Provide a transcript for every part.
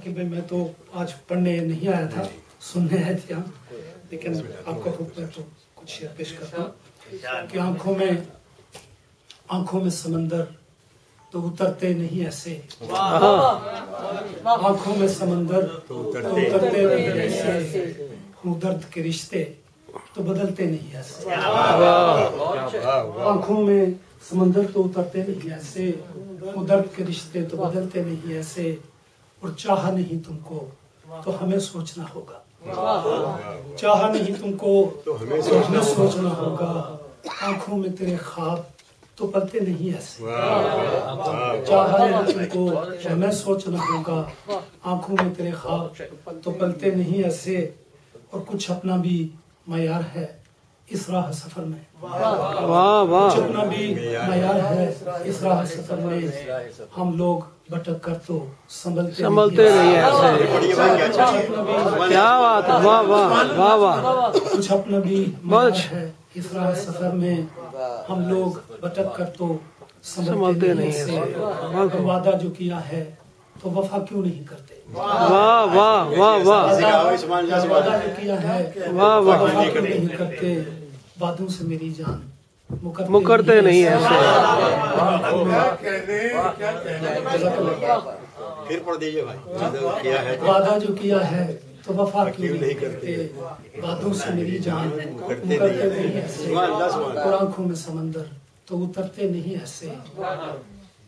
कि भाई मैं तो आज पढ़ने नहीं आया था, सुनने आए थे हम, लेकिन आपका हुक्म है तो कुछ शेयर पेश करता हूँ कि आंखों में समंदर तो उतरते नहीं ऐसे, आंखों में समंदर तो उतरते नहीं ऐसे, हूँ दर्द के रिश्ते तो बदलते नहीं ऐसे। आंखों में समंदर तो उतरते नहीं ऐसे, हूँ दर्द के रिश्ते तो बदलते नहीं ऐसे, और चाहा नहीं तुमको तो हमें सोचना होगा, चाहा नहीं तुमको तो हमें सोचना होगा, आंखों में तेरे ख्वाब तो पलते नहीं ऐसे, चाहा नहीं तुमको तो हमें सोचना होगा, आंखों में तेरे ख्वाब तो पलते नहीं ऐसे, और कुछ अपना भी मयार है इस राह सफर में, कुछ अपना भी मयार है इस राह सफर में, हम लोग भटक कर तो संभलते नहीं ऐसे। क्या बात, वाह वाह वाह वाह। कुछ अपना भी मयार है इस राह सफर में, हम लोग भटक कर तो संभलते नहीं ऐसे। वादा जो किया है तो वफा क्यों नहीं करते, वाह वाह वाह वाह। वादा जो किया है वाह वाह वफा क्यों नहीं करते, वादों से मेरी जान मुकरते नहीं ऐसे। फिर पढ़ दीजिए भाई। वादा जो किया है तो वफा क्यों नहीं करते, वादों से मेरी जान मुकरते नहीं ऐसे, और आंखों में समंदर तो उतरते नहीं ऐसे,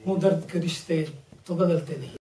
हूँ दर्द के रिश्ते तो बदलते नहीं।